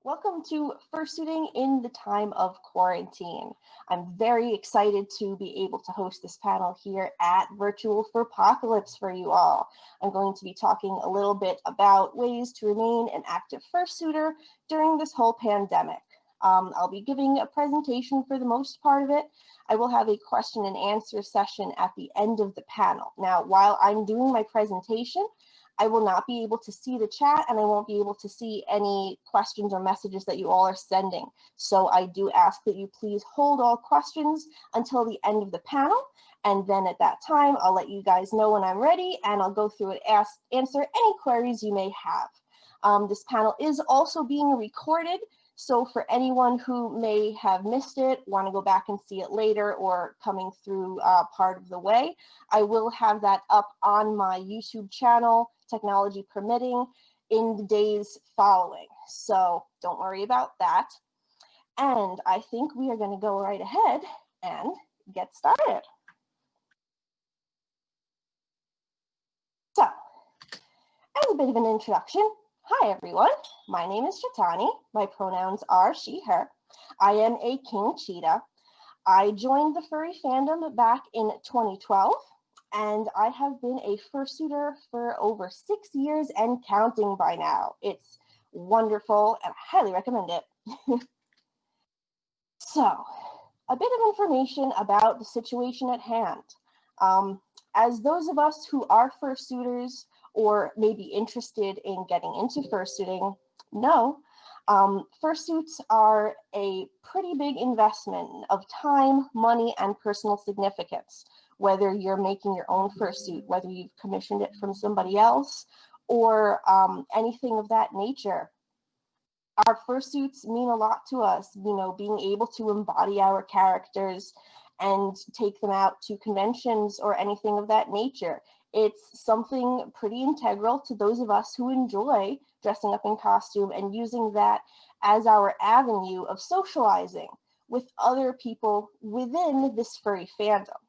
Welcome to Fursuiting in the time of quarantine. I'm very excited to be able to host this panel here at Virtual Furpocalypse for you all. I'm going to be talking a little bit about ways to remain an active fursuiter during this whole pandemic. I'll be giving a presentation for the most part of it. I will have a question and answer session at the end of the panel. Now, while I'm doing my presentation, I will not be able to see the chat and I won't be able to see any questions or messages that you all are sending. So I do ask that you please hold all questions until the end of the panel. And then at that time, I'll let you guys know when I'm ready and I'll go through and answer any queries you may have. This panel is also being recorded. So for anyone who may have missed it, want to go back and see it later or coming through part of the way, I will have that up on my YouTube channel, technology permitting, in the days following. So don't worry about that. And I think we are going to go right ahead and get started. So, as a bit of an introduction, hi everyone, my name is Shetani. My pronouns are she, her. I am a king cheetah. I joined the furry fandom back in 2012, and I have been a fursuiter for over 6 years and counting by now. It's wonderful, and I highly recommend it. So, a bit of information about the situation at hand. As those of us who are fursuiters or may be interested in getting into fursuiting know, fursuits are a pretty big investment of time, money, and personal significance. Whether you're making your own fursuit, whether you've commissioned it from somebody else, or anything of that nature. Our fursuits mean a lot to us, you know, being able to embody our characters and take them out to conventions or anything of that nature. It's something pretty integral to those of us who enjoy dressing up in costume and using that as our avenue of socializing with other people within this furry fandom.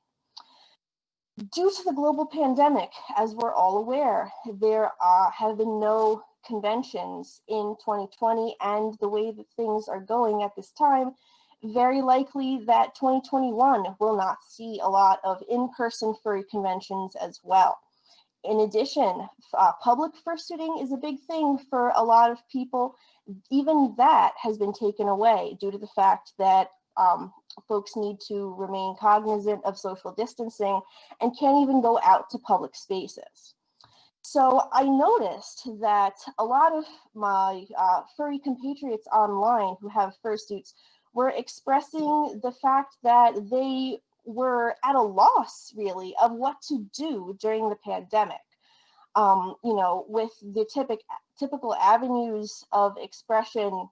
Due to the global pandemic, as we're all aware, there have been no conventions in 2020, and the way that things are going at this time, very likely that 2021 will not see a lot of in-person furry conventions as well. In addition, public fursuiting is a big thing for a lot of people. Even that has been taken away due to the fact that folks need to remain cognizant of social distancing and can't even go out to public spaces. So I noticed that a lot of my furry compatriots online who have fursuits were expressing the fact that they were at a loss, really, of what to do during the pandemic. You know, with the typical avenues of expression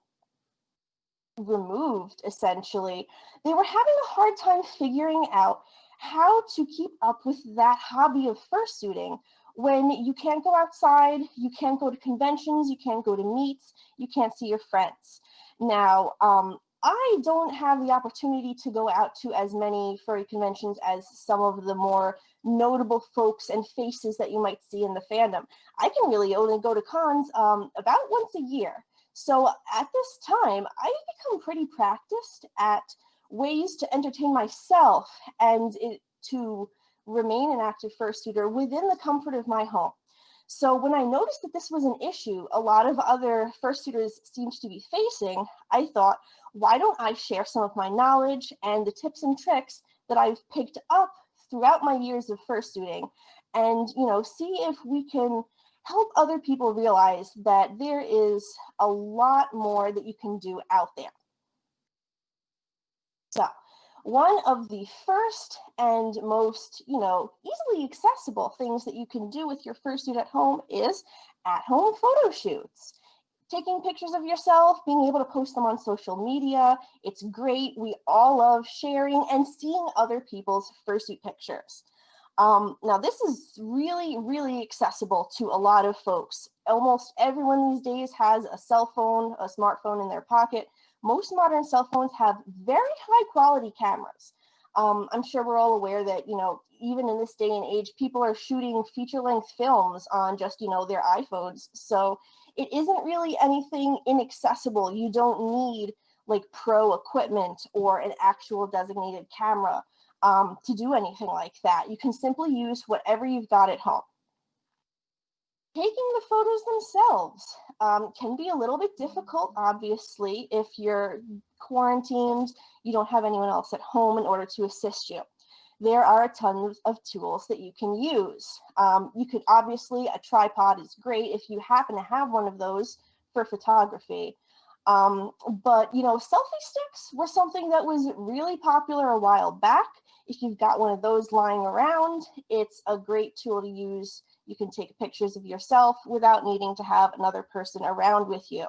removed, essentially, they were having a hard time figuring out how to keep up with that hobby of fursuiting when you can't go outside, you can't go to conventions, you can't go to meets, you can't see your friends. Now, I don't have the opportunity to go out to as many furry conventions as some of the more notable folks and faces that you might see in the fandom. I can really only go to cons about once a year. So at this time, I've become pretty practiced at ways to entertain myself and to remain an active fursuiter within the comfort of my home. So when I noticed that this was an issue a lot of other fursuiters seemed to be facing, I thought, why don't I share some of my knowledge and the tips and tricks that I've picked up throughout my years of fursuiting and, you know, see if we can help other people realize that there is a lot more that you can do out there. So one of the first and most, you know, easily accessible things that you can do with your fursuit at home is at-home photo shoots. Taking pictures of yourself, being able to post them on social media, it's great. We all love sharing and seeing other people's fursuit pictures. Now, this is really, really accessible to a lot of folks. Almost everyone these days has a cell phone, a smartphone in their pocket. Most modern cell phones have very high quality cameras. I'm sure we're all aware that, you know, even in this day and age, people are shooting feature-length films on just, their iPhones. So it isn't really anything inaccessible. You don't need like pro equipment or an actual designated camera to do anything like that. You can simply use whatever you've got at home. Taking the photos themselves can be a little bit difficult, obviously, if you're quarantined, you don't have anyone else at home in order to assist you. There are a ton of tools that you can use. You could obviously, a tripod is great if you happen to have one of those for photography. But, selfie sticks were something that was really popular a while back. If you've got one of those lying around, it's a great tool to use. You can take pictures of yourself without needing to have another person around with you.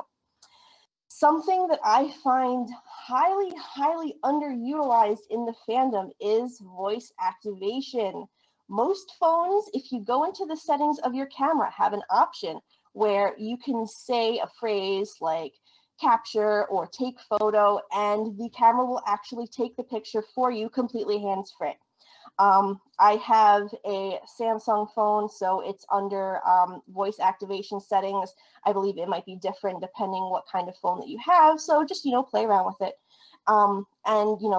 Something that I find highly, highly underutilized in the fandom is voice activation. Most phones, if you go into the settings of your camera, have an option where you can say a phrase like capture or take photo, and the camera will actually take the picture for you completely hands-free. I have a Samsung phone, so it's under voice activation settings. I believe it might be different depending what kind of phone that you have. So just, play around with it. And,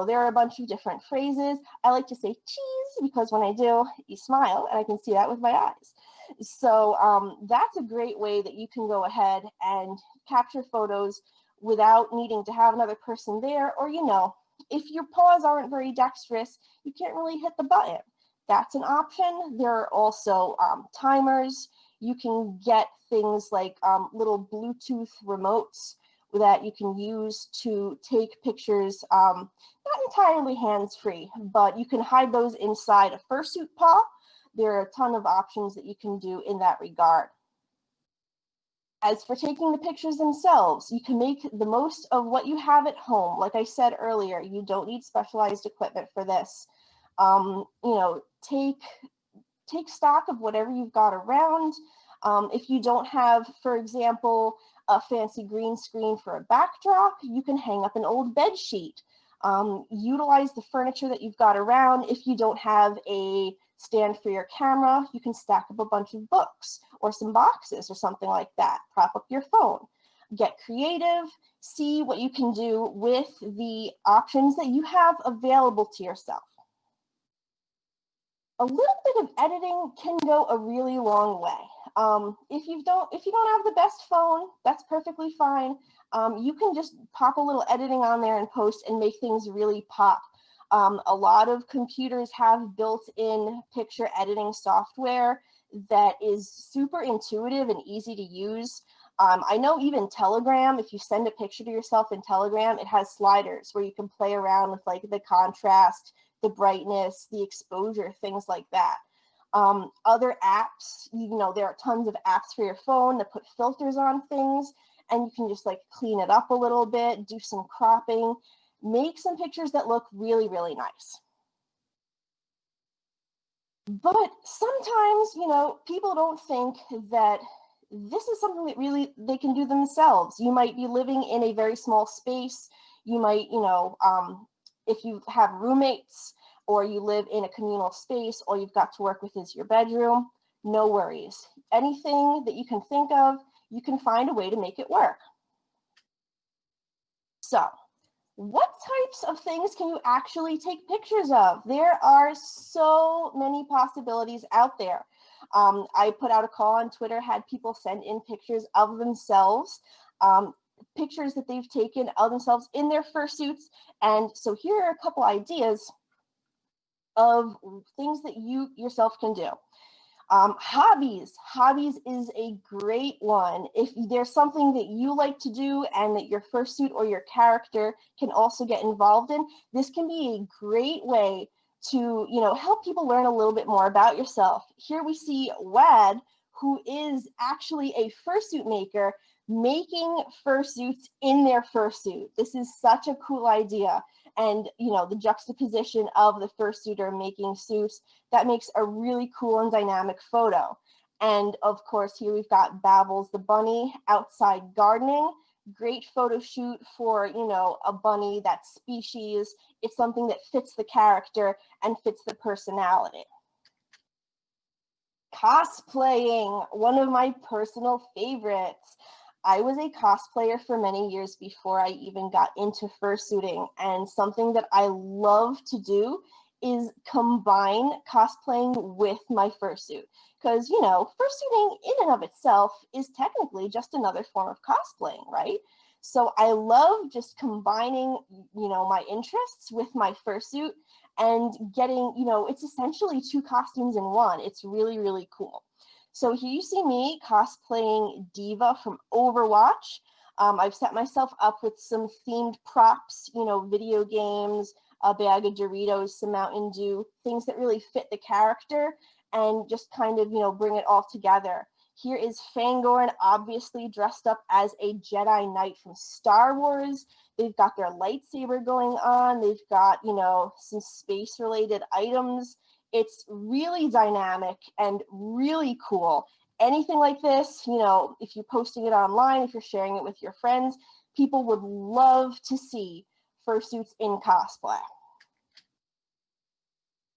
there are a bunch of different phrases. I like to say cheese because when I do, you smile, and I can see that with my eyes. So that's a great way that you can go ahead and capture photos without needing to have another person there, or, if your paws aren't very dexterous, you can't really hit the button. That's an option. There are also timers. You can get things like little Bluetooth remotes that you can use to take pictures, not entirely hands-free, but you can hide those inside a fursuit paw. There are a ton of options that you can do in that regard. As for taking the pictures themselves, you can make the most of what you have at home. Like I said earlier, you don't need specialized equipment for this. Take stock of whatever you've got around. If you don't have, for example, a fancy green screen for a backdrop, you can hang up an old bed sheet. Utilize the furniture that you've got around. If you don't have a stand for your camera, you can stack up a bunch of books or some boxes or something like that. Prop up your phone. Get creative. See what you can do with the options that you have available to yourself. A little bit of editing can go a really long way. If you don't have the best phone, that's perfectly fine. You can just pop a little editing on there and post and make things really pop. A lot of computers have built-in picture editing software that is super intuitive and easy to use. I know even Telegram, if you send a picture to yourself in Telegram, it has sliders where you can play around with like the contrast, the brightness, the exposure, things like that. Other apps, there are tons of apps for your phone that put filters on things, and you can just like clean it up a little bit, do some cropping, make some pictures that look really, really nice. But sometimes, people don't think that this is something that really they can do themselves. You might be living in a very small space. You might, if you have roommates or you live in a communal space, all you've got to work with is your bedroom, no worries. Anything that you can think of, you can find a way to make it work. So, what types of things can you actually take pictures of? There are so many possibilities out there. I put out a call on Twitter, had people send in pictures of themselves, pictures that they've taken of themselves in their fursuits. And so here are a couple ideas of things that you yourself can do. Hobbies. Hobbies is a great one. If there's something that you like to do and that your fursuit or your character can also get involved in, this can be a great way to, help people learn a little bit more about yourself. Here we see Wad, who is actually a fursuit maker, making fursuits in their fursuit. This is such a cool idea. And, the juxtaposition of the fursuiter making suits, that makes a really cool and dynamic photo. And of course, here we've got Babbles the bunny outside gardening. Great photo shoot for, a bunny, that species. It's something that fits the character and fits the personality. Cosplaying, one of my personal favorites. I was a cosplayer for many years before I even got into fursuiting, and something that I love to do is combine cosplaying with my fursuit. Because, fursuiting in and of itself is technically just another form of cosplaying, right? So I love just combining, my interests with my fursuit and getting, it's essentially two costumes in one. It's really, really cool. So here you see me cosplaying Diva from Overwatch. I've set myself up with some themed props, video games, a bag of Doritos, some Mountain Dew, things that really fit the character and just kind of, bring it all together. Here is Fangorn, obviously dressed up as a Jedi Knight from Star Wars. They've got their lightsaber going on. They've got, some space-related items. It's really dynamic and really cool. Anything like this, if you're posting it online, if you're sharing it with your friends, people would love to see fursuits in cosplay.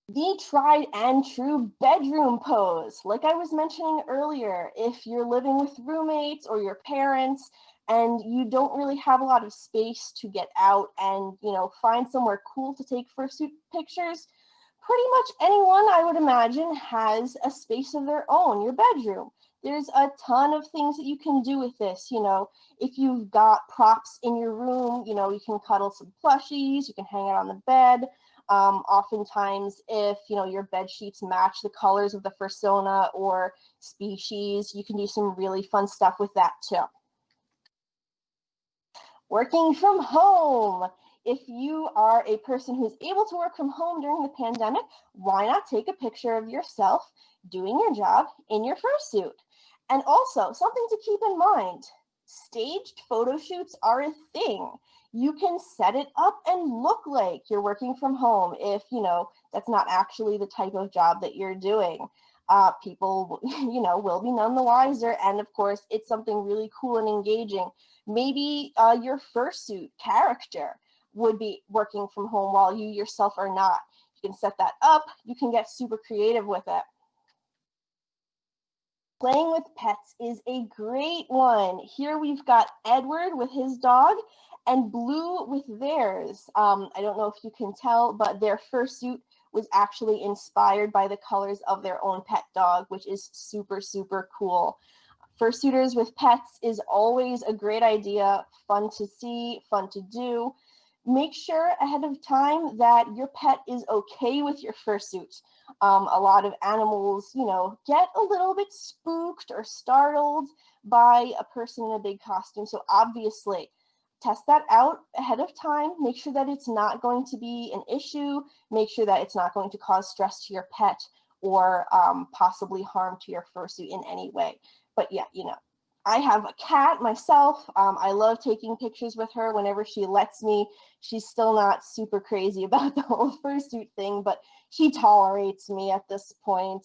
The tried and true bedroom pose. Like I was mentioning earlier, if you're living with roommates or your parents and you don't really have a lot of space to get out and, find somewhere cool to take fursuit pictures, pretty much anyone, I would imagine, has a space of their own, your bedroom. There's a ton of things that you can do with this. If you've got props in your room, you can cuddle some plushies, you can hang it on the bed. Oftentimes, if your bed sheets match the colors of the fursona or species, you can do some really fun stuff with that too. Working from home. If you are a person who's able to work from home during the pandemic, why not take a picture of yourself doing your job in your fursuit? And also, something to keep in mind, staged photo shoots are a thing. You can set it up and look like you're working from home if, that's not actually the type of job that you're doing. People, will be none the wiser. And of course, it's something really cool and engaging. Maybe your fursuit character would be working from home while you yourself are not. You can set that up. You can get super creative with it. Playing with pets is a great one. Here we've got Edward with his dog and Blue with theirs. I don't know if you can tell, but their fursuit was actually inspired by the colors of their own pet dog, which is super, super cool. Fursuiters with pets is always a great idea, fun to see, fun to do. Make sure ahead of time that your pet is okay with your fursuit. A lot of animals, get a little bit spooked or startled by a person in a big costume. So obviously, test that out ahead of time. Make sure that it's not going to be an issue. Make sure that it's not going to cause stress to your pet or possibly harm to your fursuit in any way. But yeah, I have a cat myself. I love taking pictures with her whenever she lets me. She's still not super crazy about the whole fursuit thing, but she tolerates me at this point.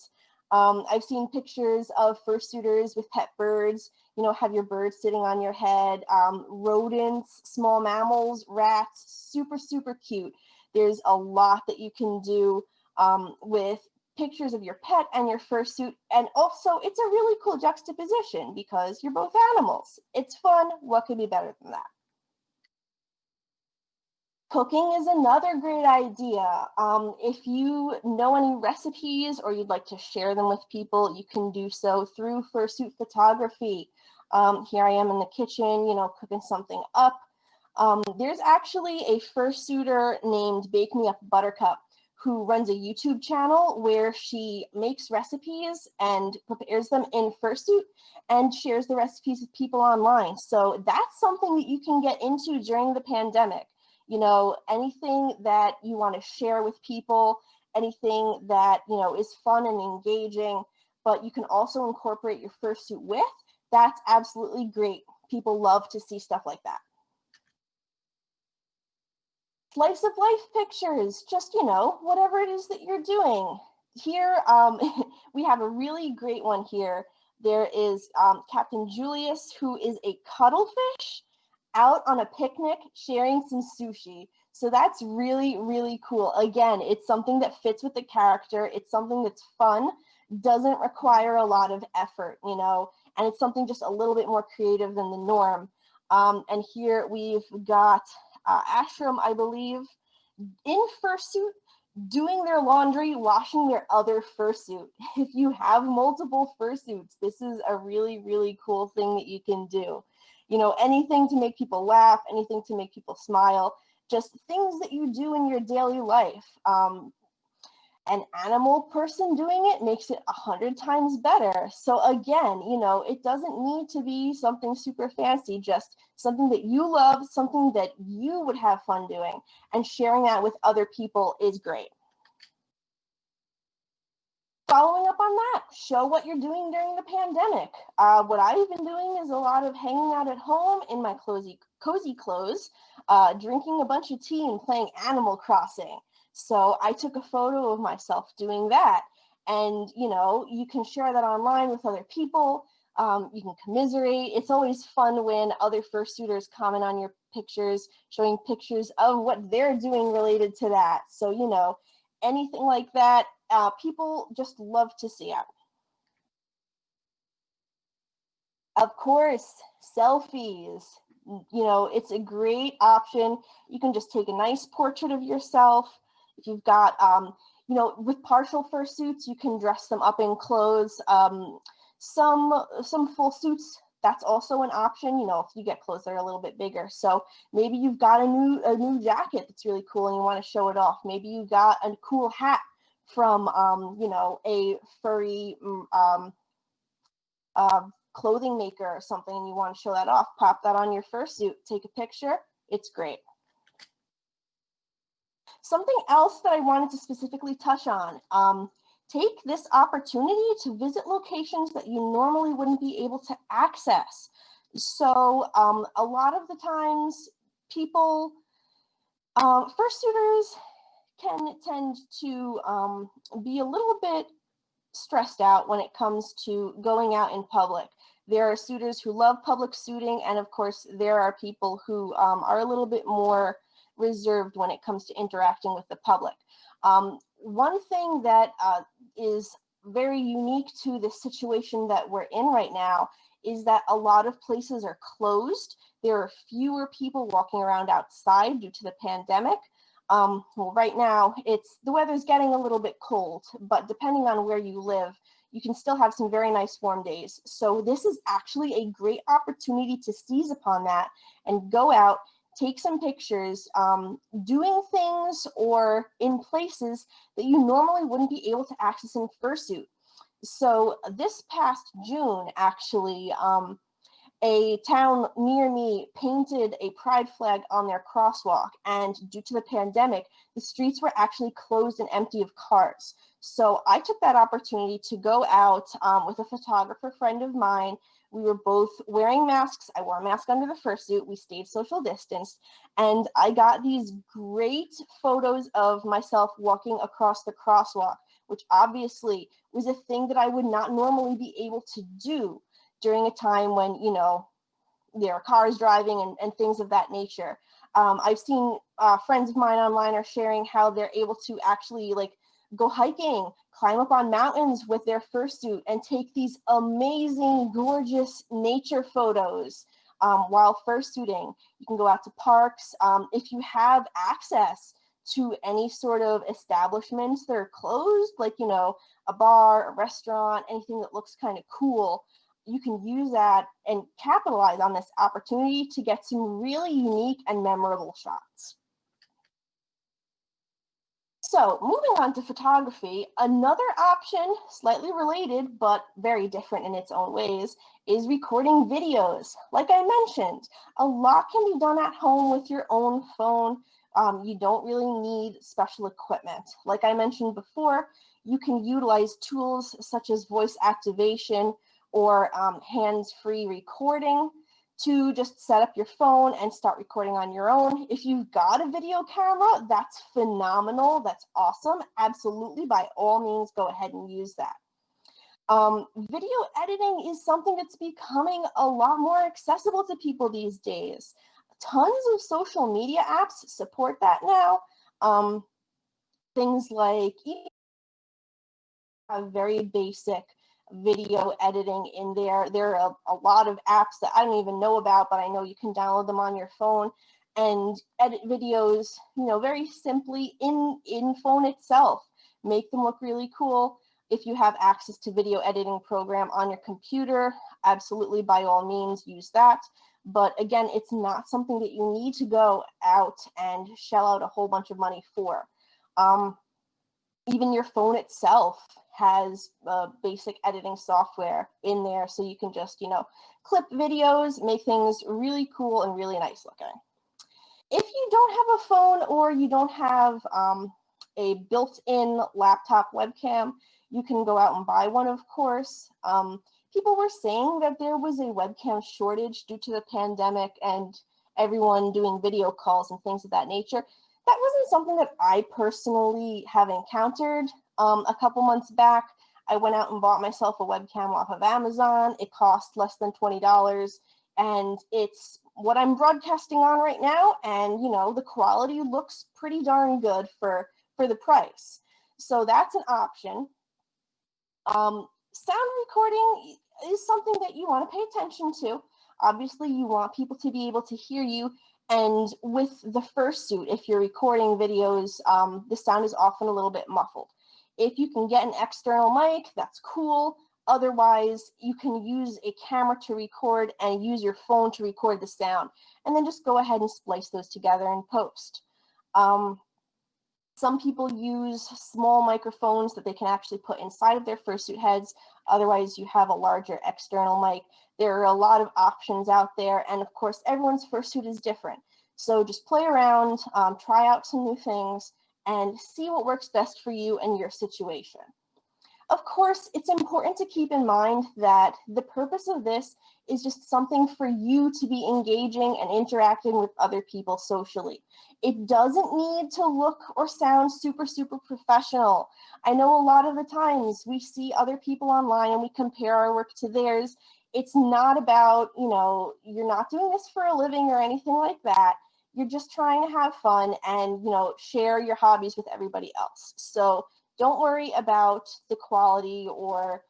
I've seen pictures of fursuiters with pet birds, have your bird sitting on your head, rodents, small mammals, rats, super, super cute. There's a lot that you can do with pictures of your pet and your fursuit. And also, it's a really cool juxtaposition because you're both animals. It's fun. What could be better than that? Cooking is another great idea. If you know any recipes or you'd like to share them with people, you can do so through fursuit photography. Here I am in the kitchen, cooking something up. There's actually a fursuiter named Bake Me Up Buttercup who runs a YouTube channel where she makes recipes and prepares them in fursuit and shares the recipes with people online. So that's something that you can get into during the pandemic. Anything that you want to share with people, anything that, is fun and engaging, but you can also incorporate your fursuit with, that's absolutely great. People love to see stuff like that. Slice of life pictures, just, whatever it is that you're doing. Here, we have a really great one here. There is Captain Julius, who is a cuttlefish out on a picnic sharing some sushi. So that's really, really cool. Again, it's something that fits with the character. It's something that's fun, doesn't require a lot of effort, you know, and it's something just a little bit more creative than the norm. And here we've got Ashram, I believe, in fursuit, doing their laundry, washing their other fursuit. If you have multiple fursuits, this is a really, really cool thing that you can do. You know, anything to make people laugh, anything to make people smile, just things that you do in your daily life. An animal person doing it makes it 100 times better. So again, you know, it doesn't need to be something super fancy, just something that you love, something that you would have fun doing, and sharing that with other people is great. Following up on that, show what you're doing during the pandemic. What I've been doing is a lot of hanging out at home in my cozy clothes, drinking a bunch of tea and playing Animal Crossing. So I took a photo of myself doing that. And, you know, you can share that online with other people. You can commiserate. It's always fun when other fursuiters comment on your pictures, showing pictures of what they're doing related to that. So, you know, anything like that, people just love to see it. Of course, selfies. You know, it's a great option. You can just take a nice portrait of yourself. If you've got, you know, with partial fursuits, you can dress them up in clothes. Some full suits, that's also an option, you know, if you get clothes that are a little bit bigger. So maybe you've got a new jacket that's really cool and you want to show it off. Maybe you got a cool hat from, you know, a furry clothing maker or something, and you want to show that off. Pop that on your fursuit, take a picture. It's great. Something else that I wanted to specifically touch on, take this opportunity to visit locations that you normally wouldn't be able to access. So a lot of the times people, fursuiters can tend to be a little bit stressed out when it comes to going out in public. There are suitors who love public suiting, and of course there are people who are a little bit more reserved when it comes to interacting with the public. One thing that is very unique to the situation that we're in right now is that a lot of places are closed. There are fewer people walking around outside due to the pandemic. Well, right now the weather's getting a little bit cold, but depending on where you live, you can still have some very nice warm days. So this is actually a great opportunity to seize upon that and go out, take some pictures, doing things or in places that you normally wouldn't be able to access in fursuit. So this past June, actually, a town near me painted a pride flag on their crosswalk, and due to the pandemic, the streets were actually closed and empty of cars. So I took that opportunity to go out with a photographer friend of mine. We were both wearing masks. I wore a mask under the fursuit. We stayed social distanced, and I got these great photos of myself walking across the crosswalk, which obviously was a thing that I would not normally be able to do during a time when, you know, there are cars driving and things of that nature. I've seen friends of mine online are sharing how they're able to actually like go hiking, climb up on mountains with their fursuit and take these amazing, gorgeous nature photos while fursuiting. You can go out to parks. If you have access to any sort of establishments that are closed, like, you know, a bar, a restaurant, anything that looks kind of cool, you can use that and capitalize on this opportunity to get some really unique and memorable shots. So moving on to photography, another option, slightly related but very different in its own ways, is recording videos. Like I mentioned, a lot can be done at home with your own phone. You don't really need special equipment. Like I mentioned before, you can utilize tools such as voice activation or hands-free recording to just set up your phone and start recording on your own. If you've got a video camera, that's phenomenal. That's awesome. Absolutely, by all means, go ahead and use that. Video editing is something that's becoming a lot more accessible to people these days. Tons of social media apps support that now. Things like have very basic video editing in there. There are a lot of apps that I don't even know about, but I know you can download them on your phone and edit videos, very simply in phone itself. Make them look really cool. If you have access to video editing program on your computer, absolutely, by all means, use that. But again, it's not something that you need to go out and shell out a whole bunch of money for. Even your phone itself has basic editing software in there, so you can just, clip videos, make things really cool and really nice looking. If you don't have a phone or you don't have a built-in laptop webcam, you can go out and buy one, of course. People were saying that there was a webcam shortage due to the pandemic and everyone doing video calls and things of that nature. That wasn't something that I personally have encountered. A couple months back, I went out and bought myself a webcam off of Amazon. It cost less than $20, and it's what I'm broadcasting on right now. And, the quality looks pretty darn good for the price. So that's an option. Sound recording is something that you want to pay attention to. Obviously, you want people to be able to hear you. And with the fursuit, if you're recording videos, the sound is often a little bit muffled. If you can get an external mic, that's cool. Otherwise, you can use a camera to record and use your phone to record the sound. And then just go ahead and splice those together in post. Some people use small microphones that they can actually put inside of their fursuit heads. Otherwise, you have a larger external mic. There are a lot of options out there. And of course, everyone's fursuit is different. So just play around, try out some new things, and see what works best for you and your situation. Of course, it's important to keep in mind that the purpose of this is just something for you to be engaging and interacting with other people socially. It doesn't need to look or sound super, super professional. I know a lot of the times we see other people online and we compare our work to theirs. It's not about, you're not doing this for a living or anything like that. You're just trying to have fun and, share your hobbies with everybody else. So don't worry about the quality or,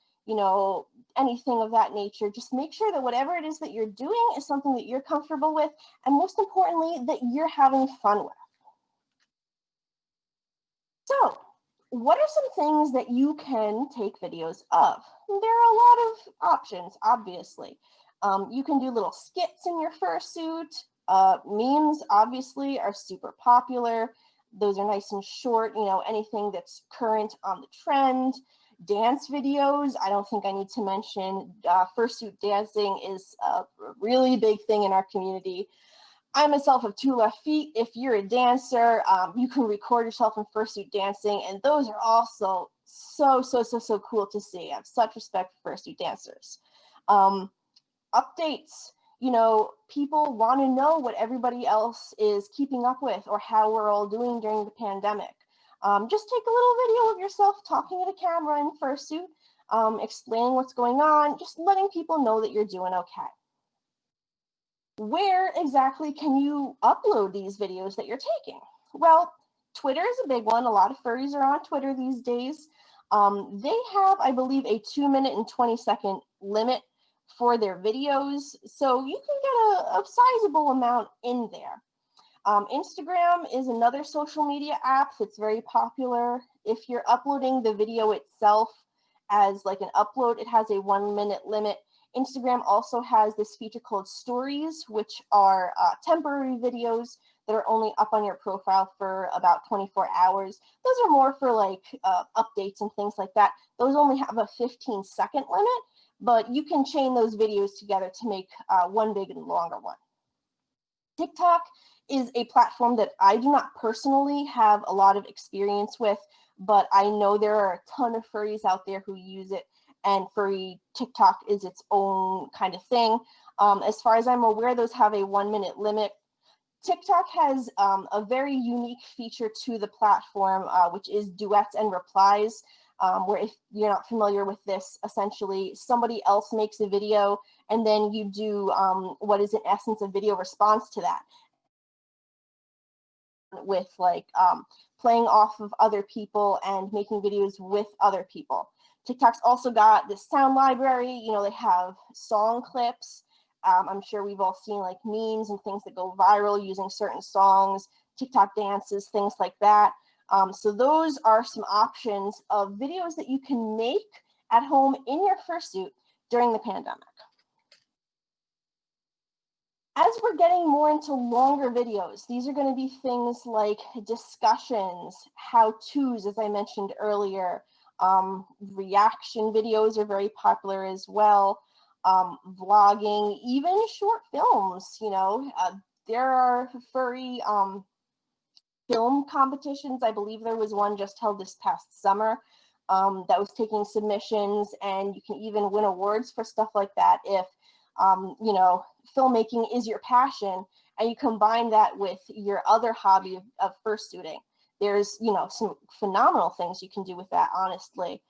anything of that nature. Just make sure that whatever it is that you're doing is something that you're comfortable with, and most importantly, that you're having fun with. So, what are some things that you can take videos of? There are a lot of options, obviously. You can do little skits in your fursuit. Memes, obviously, are super popular. Those are nice and short, anything that's current on the trend. Dance videos, I don't think I need to mention. Fursuit dancing is a really big thing in our community. I myself have 2 left feet. If you're a dancer, you can record yourself in fursuit dancing, and those are also so cool to see. I have such respect for fursuit dancers. Updates, people want to know what everybody else is keeping up with or how we're all doing during the pandemic. Just take a little video of yourself talking at a camera in fursuit, explaining what's going on, just letting people know that you're doing okay. Where exactly can you upload these videos that you're taking? Well, Twitter is a big one. A lot of furries are on Twitter these days. They have, I believe, a 2-minute and 20-second limit for their videos, so you can get a sizable amount in there. Instagram is another social media app that's very popular. If you're uploading the video itself as like an upload, it has a 1-minute limit. Instagram also has this feature called Stories, which are temporary videos that are only up on your profile for about 24 hours. Those are more for like updates and things like that. Those only have a 15-second limit, but you can chain those videos together to make one big and longer one. TikTok is a platform that I do not personally have a lot of experience with, but I know there are a ton of furries out there who use it, and furry TikTok is its own kind of thing. As far as I'm aware, those have a 1-minute limit. TikTok has a very unique feature to the platform, which is duets and replies, where if you're not familiar with this, essentially somebody else makes a video and then you do what is in essence a video response to that, with like playing off of other people and making videos with other people. TikTok's also got this sound library. You know, they have song clips. I'm sure we've all seen like memes and things that go viral using certain songs, TikTok dances, things like that. So those are some options of videos that you can make at home in your fursuit during the pandemic. As we're getting more into longer videos, these are going to be things like discussions, how-tos, as I mentioned earlier. Reaction videos are very popular as well. Vlogging, even short films. You know, there are furry film competitions. I believe there was one just held this past summer that was taking submissions, and you can even win awards for stuff like that if you know, filmmaking is your passion and you combine that with your other hobby of fursuiting. There's, you know, some phenomenal things you can do with that, honestly.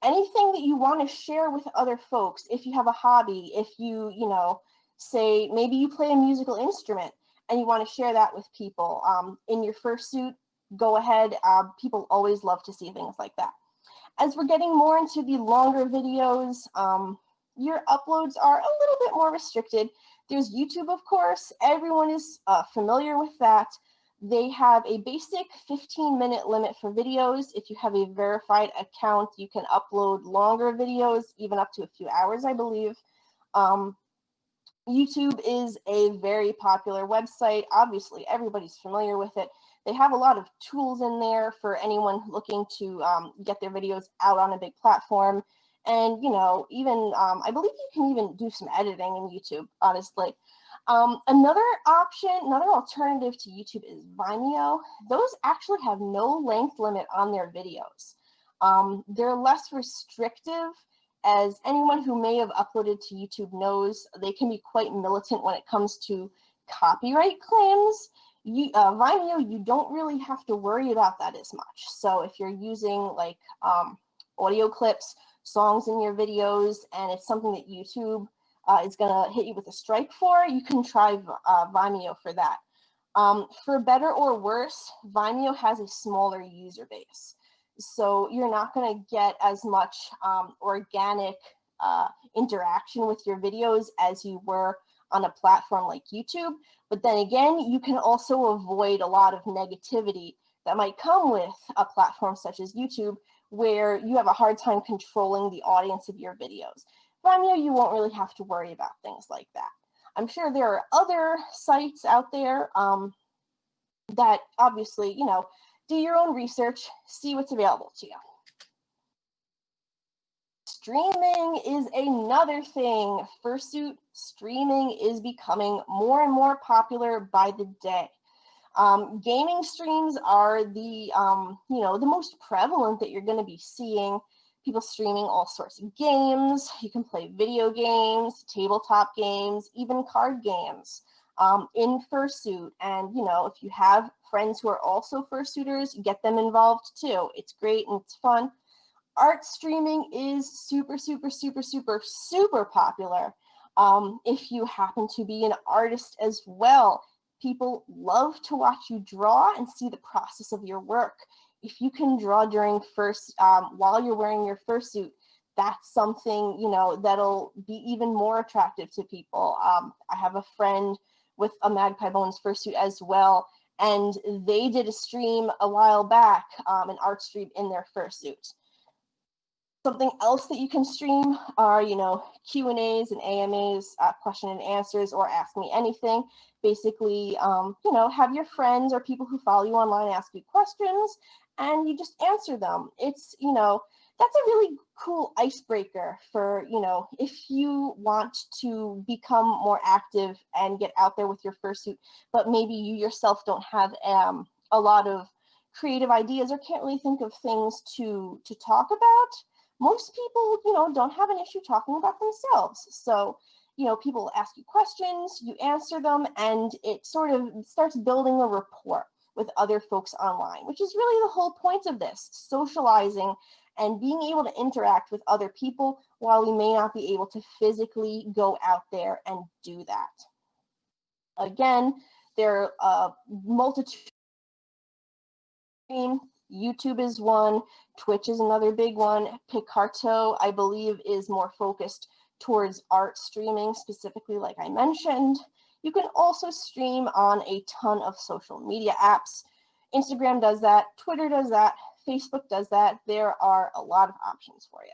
Anything that you want to share with other folks, if you have a hobby, if you know, say maybe you play a musical instrument and you want to share that with people in your fursuit, go ahead. People always love to see things like that. As we're getting more into the longer videos, your uploads are a little bit more restricted. There's YouTube, of course. Everyone is familiar with that. They have a basic 15-minute limit for videos. If you have a verified account, you can upload longer videos, even up to a few hours, I believe. YouTube is a very popular website. Obviously, everybody's familiar with it. They have a lot of tools in there for anyone looking to get their videos out on a big platform. And, you know, even I believe you can even do some editing in YouTube, honestly. Another option, another alternative to YouTube is Vimeo. Those actually have no length limit on their videos. They're less restrictive. As anyone who may have uploaded to YouTube knows, they can be quite militant when it comes to copyright claims. Vimeo, you don't really have to worry about that as much. So if you're using like audio clips, songs in your videos, and it's something that YouTube is going to hit you with a strike for, you can try Vimeo for that. For better or worse, Vimeo has a smaller user base. So you're not going to get as much organic interaction with your videos as you were on a platform like YouTube. But then again, you can also avoid a lot of negativity that might come with a platform such as YouTube, where you have a hard time controlling the audience of your videos. Vimeo, you won't really have to worry about things like that. I'm sure there are other sites out there that obviously, you know, do your own research, see what's available to you. Streaming is another thing. Fursuit streaming is becoming more and more popular by the day. Gaming streams are the, you know, the most prevalent that you're going to be seeing. People streaming all sorts of games. You can play video games, tabletop games, even card games in fursuit. And, you know, if you have friends who are also fursuiters, get them involved too. It's great and it's fun. Art streaming is super, super, super, super, super popular. If you happen to be an artist as well, people love to watch you draw and see the process of your work. If you can draw during while you're wearing your fursuit, that's something, you know, that'll be even more attractive to people. I have a friend with a Magpie Bones fursuit as well, and they did a stream a while back, an art stream in their fursuit. Something else that you can stream are, you know, Q&As and AMAs, question and answers, or Ask Me Anything. Basically, you know, have your friends or people who follow you online ask you questions, and you just answer them. It's, you know, that's a really cool icebreaker for, you know, if you want to become more active and get out there with your fursuit, but maybe you yourself don't have a lot of creative ideas or can't really think of things to talk about. Most people, you know, don't have an issue talking about themselves. So, you know, people ask you questions, you answer them, and it sort of starts building a rapport with other folks online, which is really the whole point of this, socializing and being able to interact with other people while we may not be able to physically go out there and do that. Again, there are a multitude. YouTube is one, Twitch is another big one. Picarto, I believe, is more focused towards art streaming, specifically, like I mentioned. You can also stream on a ton of social media apps. Instagram does that, Twitter does that, Facebook does that. There are a lot of options for you.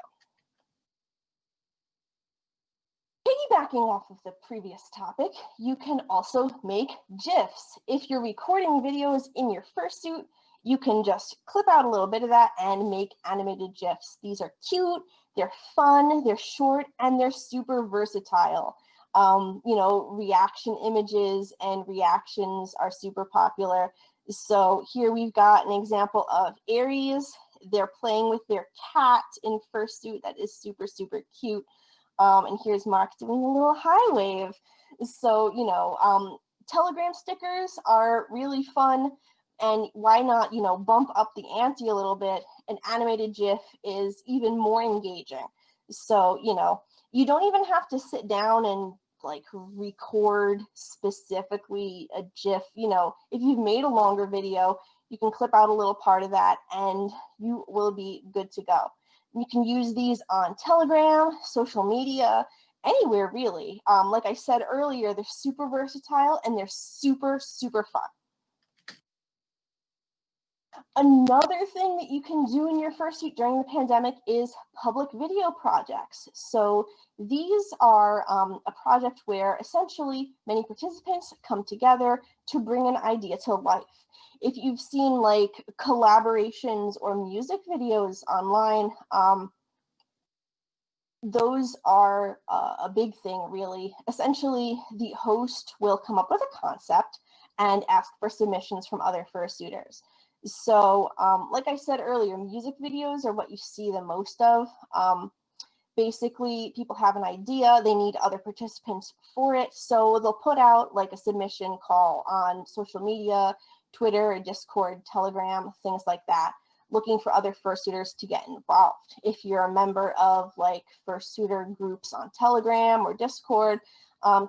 Piggybacking off of the previous topic, you can also make GIFs. If you're recording videos in your fursuit, you can just clip out a little bit of that and make animated GIFs. These are cute, they're fun, they're short, and they're super versatile. You know, reaction images and reactions are super popular. So here we've got an example of Aries. They're playing with their cat in fursuit. That is super, super cute. And here's Mark doing a little high wave. So, you know, Telegram stickers are really fun. And why not, you know, bump up the ante a little bit? An animated GIF is even more engaging. So, you know, you don't even have to sit down and like record specifically a GIF. You know, if you've made a longer video, you can clip out a little part of that and you will be good to go. You can use these on Telegram, social media, anywhere really. Like I said earlier, they're super versatile and they're super, super fun. Another thing that you can do in your fursuit during the pandemic is public video projects. So these are a project where essentially many participants come together to bring an idea to life. If you've seen like collaborations or music videos online, those are a big thing, really. Essentially, the host will come up with a concept and ask for submissions from other fursuiters. So, like I said earlier, music videos are what you see the most of. Basically, people have an idea, they need other participants for it, so they'll put out like a submission call on social media, Twitter, Discord, Telegram, things like that, looking for other fursuiters to get involved. If you're a member of like fursuiter groups on Telegram or Discord,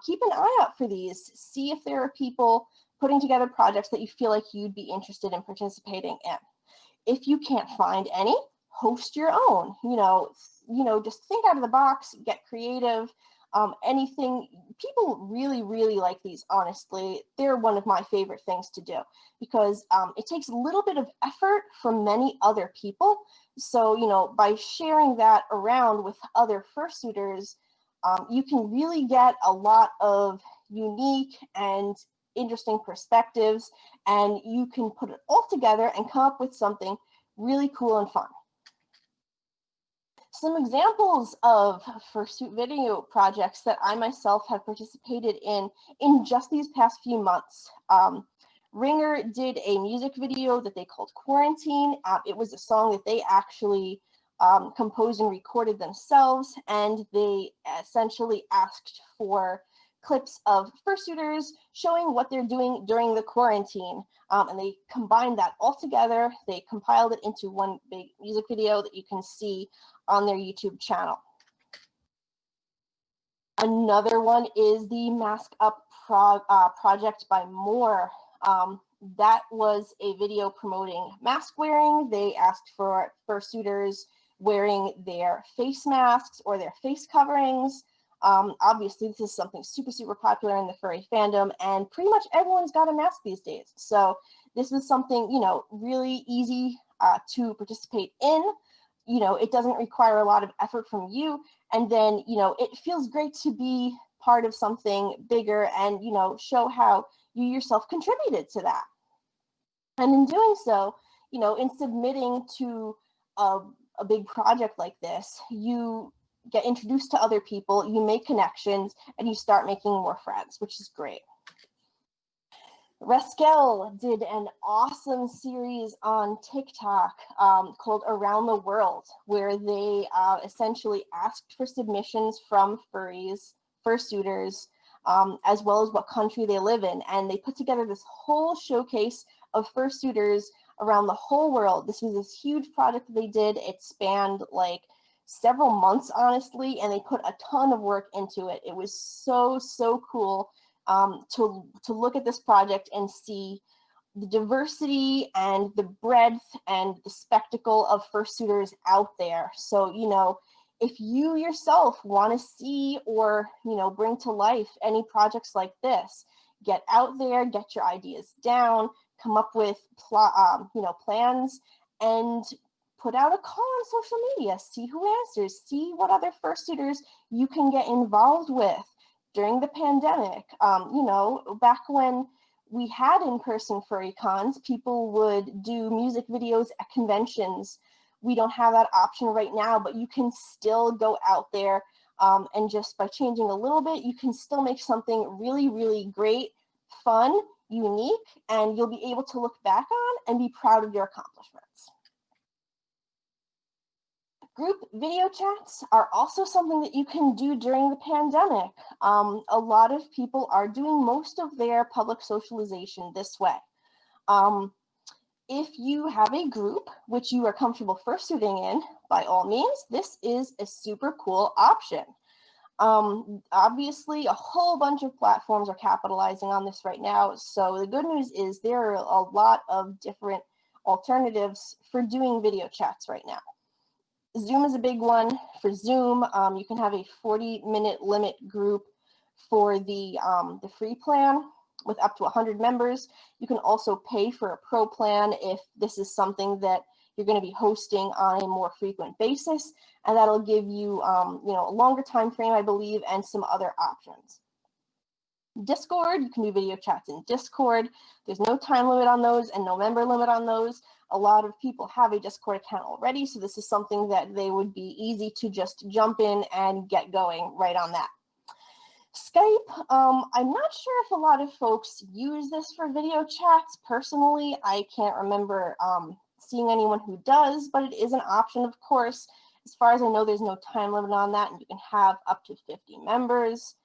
keep an eye out for these. See if there are people putting together projects that you feel like you'd be interested in participating in. If you can't find any, host your own. You know, just think out of the box, get creative. Anything, people really, really like these, honestly. They're one of my favorite things to do because it takes a little bit of effort from many other people. So, you know, by sharing that around with other fursuiters, you can really get a lot of unique and interesting perspectives, and you can put it all together and come up with something really cool and fun. Some examples of fursuit video projects that I myself have participated in just these past few months. Ringer did a music video that they called Quarantine. It was a song that they actually composed and recorded themselves, and they essentially asked for clips of fursuiters showing what they're doing during the quarantine. And they combined that all together. They compiled it into one big music video that you can see on their YouTube channel. Another one is the Mask Up project by Moore. That was a video promoting mask wearing. They asked for fursuiters wearing their face masks or their face coverings. Obviously, this is something super, super popular in the furry fandom, and pretty much everyone's got a mask these days. So this was something, you know, really easy to participate in. You know, it doesn't require a lot of effort from you. And then, you know, it feels great to be part of something bigger and, you know, show how you yourself contributed to that. And in doing so, you know, in submitting to a big project like this, you get introduced to other people, you make connections, and you start making more friends, which is great. Rascal did an awesome series on TikTok called Around the World, where they essentially asked for submissions from furries, fursuiters, as well as what country they live in. And they put together this whole showcase of fursuiters around the whole world. This was this huge project that they did. It spanned like several months, honestly, and they put a ton of work into it. It was so, so cool to look at this project and see the diversity and the breadth and the spectacle of fursuiters out there. So, you know, if you yourself want to see or, you know, bring to life any projects like this, get out there, get your ideas down, come up with, you know, plans, and put out a call on social media, see who answers, see what other fursuiters you can get involved with during the pandemic. You know, back when we had in-person furry cons, people would do music videos at conventions. We don't have that option right now, but you can still go out there and just by changing a little bit, you can still make something really, really great, fun, unique, and you'll be able to look back on and be proud of your accomplishments. Group video chats are also something that you can do during the pandemic. A lot of people are doing most of their public socialization this way. If you have a group which you are comfortable fursuiting in, by all means, this is a super cool option. Obviously, a whole bunch of platforms are capitalizing on this right now. So the good news is there are a lot of different alternatives for doing video chats right now. Zoom is a big one. For Zoom, you can have a 40-minute limit group for the free plan with up to 100 members. You can also pay for a pro plan if this is something that you're going to be hosting on a more frequent basis, and that'll give you, you know, a longer time frame, I believe, and some other options. Discord, you can do video chats in Discord. There's no time limit on those and no member limit on those. A lot of people have a Discord account already, so this is something that they would be easy to just jump in and get going right on that. Skype, I'm not sure if a lot of folks use this for video chats. Personally, I can't remember seeing anyone who does, but it is an option, of course. As far as I know, there's no time limit on that, and you can have up to 50 members.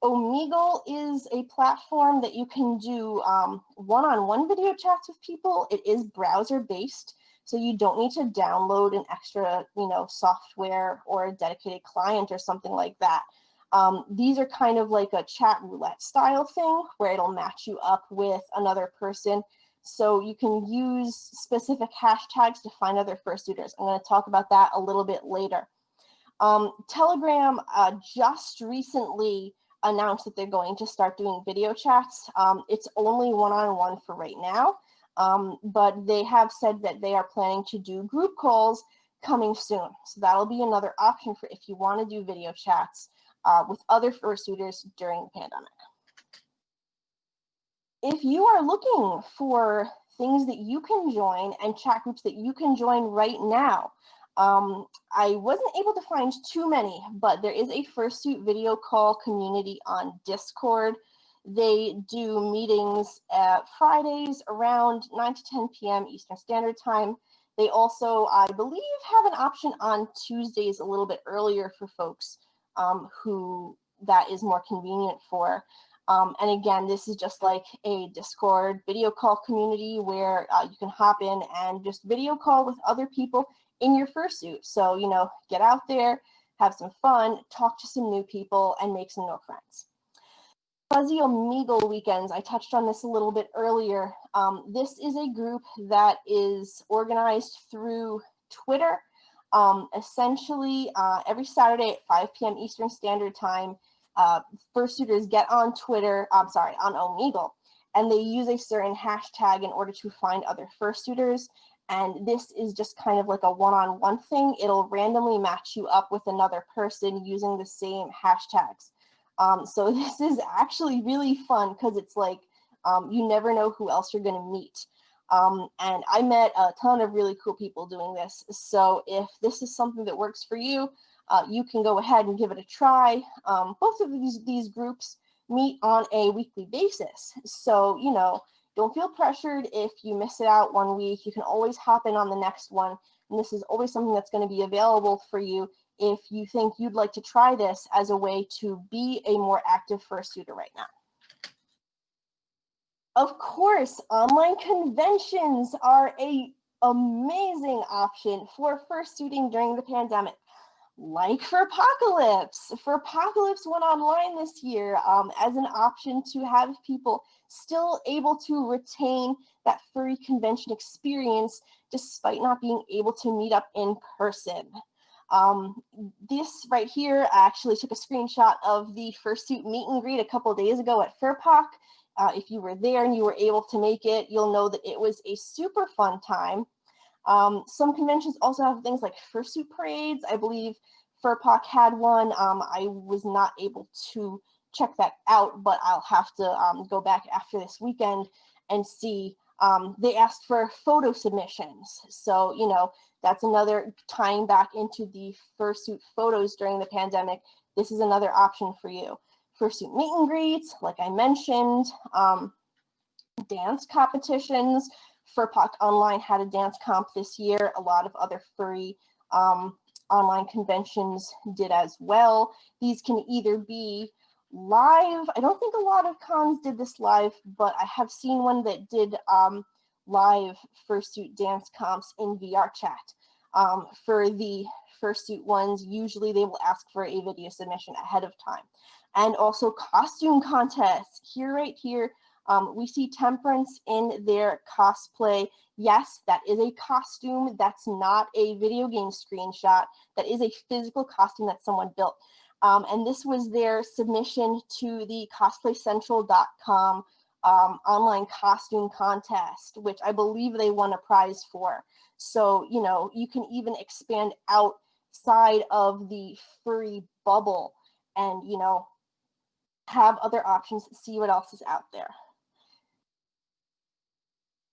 Omegle is a platform that you can do one-on-one video chats with people. It is browser-based, so you don't need to download an extra, you know, software or a dedicated client or something like that. These are kind of like a chat roulette style thing where it'll match you up with another person. So you can use specific hashtags to find other fursuiters. I'm going to talk about that a little bit later. Telegram just recently announced that they're going to start doing video chats. It's only one-on-one for right now, but they have said that they are planning to do group calls coming soon. So that'll be another option for if you want to do video chats with other fursuiters during the pandemic. If you are looking for things that you can join and chat groups that you can join right now, I wasn't able to find too many, but there is a fursuit video call community on Discord. They do meetings at Fridays around 9 to 10 p.m. Eastern Standard Time. They also, I believe, have an option on Tuesdays a little bit earlier for folks who that is more convenient for. And again, this is just like a Discord video call community where you can hop in and just video call with other people in your fursuit. So, you know, get out there, have some fun, talk to some new people, and make some new friends. Fuzzy Omegle weekends, I touched on this a little bit earlier. This is a group that is organized through Twitter. Essentially, every Saturday at 5 p.m. Eastern Standard Time, fursuiters get on Twitter, on Omegle, and they use a certain hashtag in order to find other fursuiters. And this is just kind of like a one-on-one thing. It'll randomly match you up with another person using the same hashtags. So this is actually really fun because it's like you never know who else you're going to meet. And I met a ton of really cool people doing this. So if this is something that works for you, you can go ahead and give it a try. Both of these groups meet on a weekly basis. So, you know, don't feel pressured if you miss it out one week. You can always hop in on the next one. And this is always something that's going to be available for you if you think you'd like to try this as a way to be a more active fursuiter right now. Of course, online conventions are a amazing option for fursuiting during the pandemic. Like Furpocalypse. Furpocalypse went online this year as an option to have people still able to retain that furry convention experience despite not being able to meet up in person. This right here, I actually took a screenshot of the Fursuit meet and greet a couple days ago at Furpoc. If you were there and you were able to make it, you'll know that it was a super fun time. Some conventions also have things like fursuit parades. I believe Furpoc had one. I was not able to check that out, but I'll have to go back after this weekend and see. They asked for photo submissions. So, you know, that's another tying back into the fursuit photos during the pandemic. This is another option for you. Fursuit meet and greets, like I mentioned, dance competitions. Furpoc Online had a dance comp this year. A lot of other furry online conventions did as well. These can either be live. I don't think a lot of cons did this live, but I have seen one that did live fursuit dance comps in VR chat. For the fursuit ones, usually they will ask for a video submission ahead of time. And also costume contests. Right here, we see Temperance in their cosplay. Yes, that is a costume. That's not a video game screenshot. That is a physical costume that someone built. And this was their submission to the cosplaycentral.com online costume contest, which I believe they won a prize for. So, you know, you can even expand outside of the furry bubble and, you know, have other options, see what else is out there.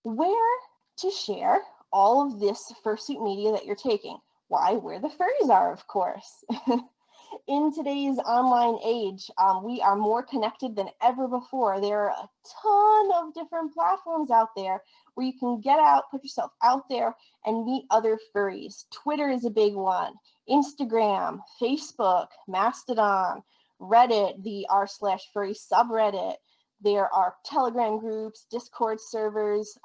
Where to share all of this fursuit media that you're taking? Why? Where the furries are, of course. In today's online age, we are more connected than ever before. There are a ton of different platforms out there where you can get out, put yourself out there, and meet other furries. Twitter is a big one. Instagram, Facebook, Mastodon, Reddit, the r/furry subreddit. There are Telegram groups, Discord servers.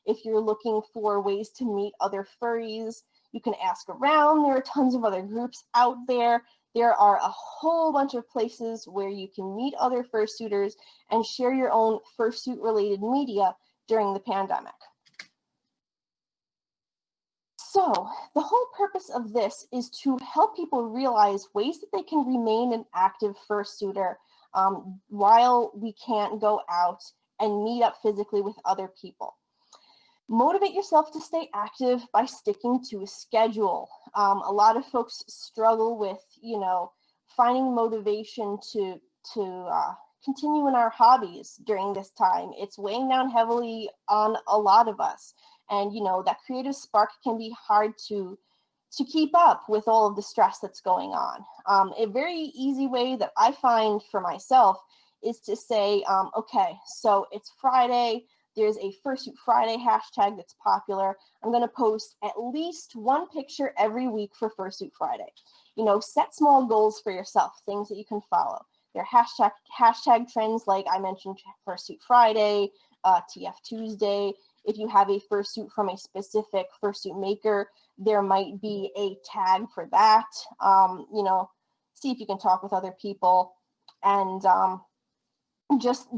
If you're looking for ways to meet other furries, you can ask around. There are tons of other groups out there. There are a whole bunch of places where you can meet other fursuiters and share your own fursuit-related media during the pandemic. So the whole purpose of this is to help people realize ways that they can remain an active fursuiter while we can't go out and meet up physically with other people. Motivate yourself to stay active by sticking to a schedule. A lot of folks struggle with, you know, finding motivation to continue in our hobbies during this time. It's weighing down heavily on a lot of us. And, you know, that creative spark can be hard to keep up with all of the stress that's going on. A very easy way that I find for myself is to say, okay, so it's Friday. There's a Fursuit Friday hashtag that's popular. I'm going to post at least one picture every week for Fursuit Friday. You know, set small goals for yourself, things that you can follow. There are hashtag trends like I mentioned, Fursuit Friday, TF Tuesday. If you have a fursuit from a specific fursuit maker, there might be a tag for that. You know, see if you can talk with other people. And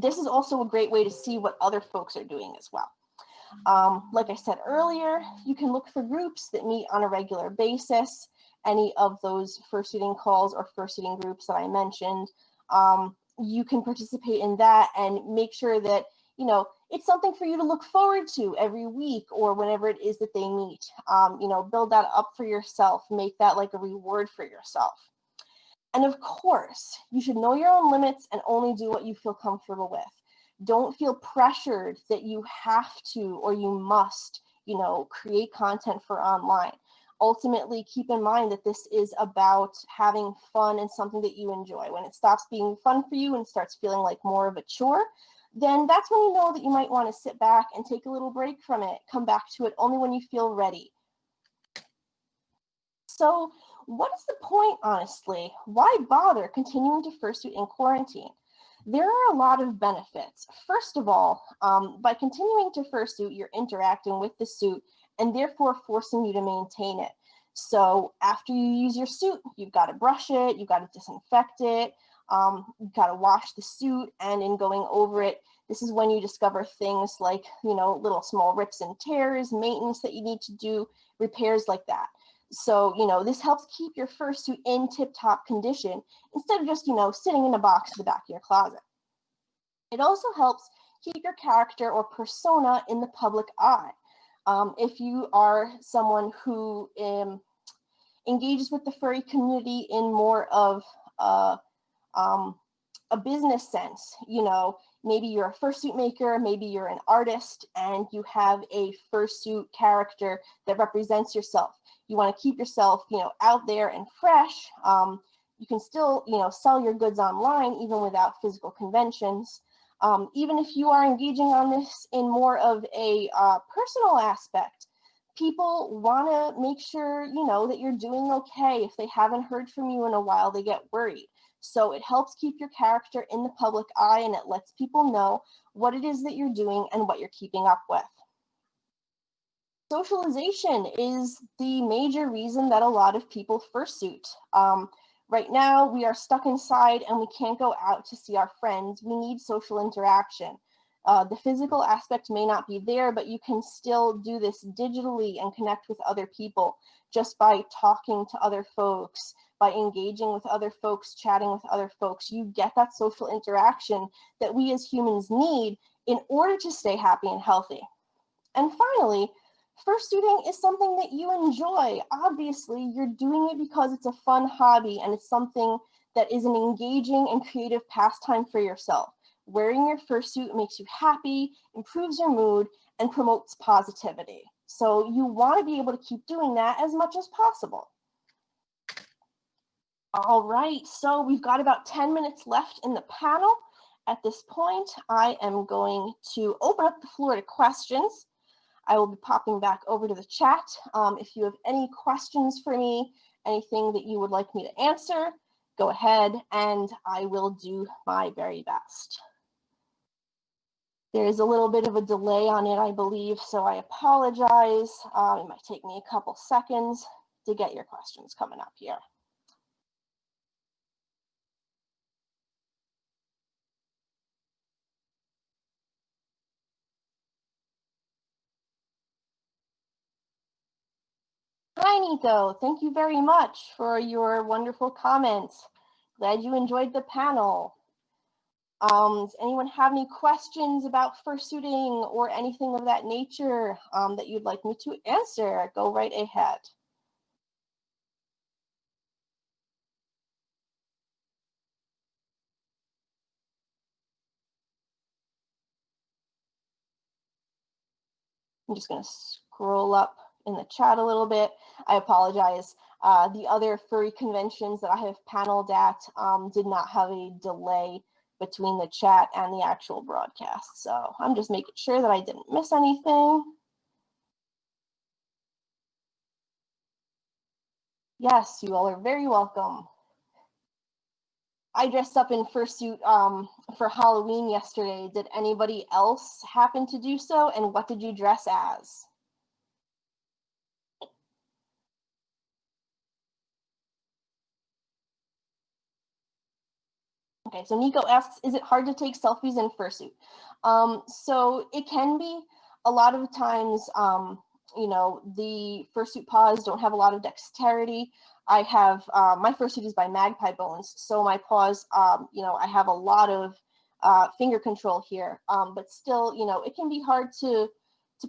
this is also a great way to see what other folks are doing as well. Like I said earlier, you can look for groups that meet on a regular basis. Any of those fursuiting calls or fursuiting groups that I mentioned, you can participate in that and make sure that, you know, it's something for you to look forward to every week or whenever it is that they meet. You know, build that up for yourself, make that like a reward for yourself. And of course, you should know your own limits and only do what you feel comfortable with. Don't feel pressured that you have to or you must, you know, create content for online. Ultimately, keep in mind that this is about having fun and something that you enjoy. When it stops being fun for you and starts feeling like more of a chore, then that's when you know that you might want to sit back and take a little break from it. Come back to it only when you feel ready. So what is the point, honestly? Why bother continuing to fursuit in quarantine? There are a lot of benefits. First of all, by continuing to fursuit, you're interacting with the suit and therefore forcing you to maintain it. So after you use your suit, you've got to brush it, you've got to disinfect it, you've got to wash the suit, and in going over it, this is when you discover things like, little small rips and tears, maintenance that you need to do, repairs like that. So, this helps keep your fursuit in tip-top condition instead of just, sitting in a box in the back of your closet. It also helps keep your character or persona in the public eye. If you are someone who engages with the furry community in more of a business sense, maybe you're a fursuit maker, maybe you're an artist, and you have a fursuit character that represents yourself. You want to keep yourself, out there and fresh. You can still, sell your goods online even without physical conventions. Even if you are engaging on this in more of a personal aspect, people want to make sure, that you're doing okay. If they haven't heard from you in a while, they get worried. So it helps keep your character in the public eye, and it lets people know what it is that you're doing and what you're keeping up with. Socialization is the major reason that a lot of people fursuit. Right now, we are stuck inside and we can't go out to see our friends. We need social interaction. The physical aspect may not be there, but you can still do this digitally and connect with other people just by talking to other folks, by engaging with other folks, chatting with other folks. You get that social interaction that we as humans need in order to stay happy and healthy. And finally, fursuiting is something that you enjoy. Obviously, you're doing it because it's a fun hobby and it's something that is an engaging and creative pastime for yourself. Wearing your fursuit makes you happy, improves your mood, and promotes positivity. So you want to be able to keep doing that as much as possible. All right, so we've got about 10 minutes left in the panel. At this point, I am going to open up the floor to questions. I will be popping back over to the chat. If you have any questions for me, anything that you would like me to answer, go ahead and I will do my very best. There is a little bit of a delay on it, I believe, so I apologize. It might take me a couple seconds to get your questions coming up here. Hi, Nico. Thank you very much for your wonderful comments. Glad you enjoyed the panel. Does anyone have any questions about fursuiting or anything of that nature that you'd like me to answer? Go right ahead. I'm just going to scroll up in the chat a little bit. I apologize. The other furry conventions that I have paneled at did not have a delay between the chat and the actual broadcast. So I'm just making sure that I didn't miss anything. Yes, you all are very welcome. I dressed up in fursuit for Halloween yesterday. Did anybody else happen to do so? And what did you dress as? Okay, so Nico asks, is it hard to take selfies in fursuit? So it can be. A lot of times, the fursuit paws don't have a lot of dexterity. I have, my fursuit is by Magpie Bones, so my paws, I have a lot of finger control here, but still, it can be hard to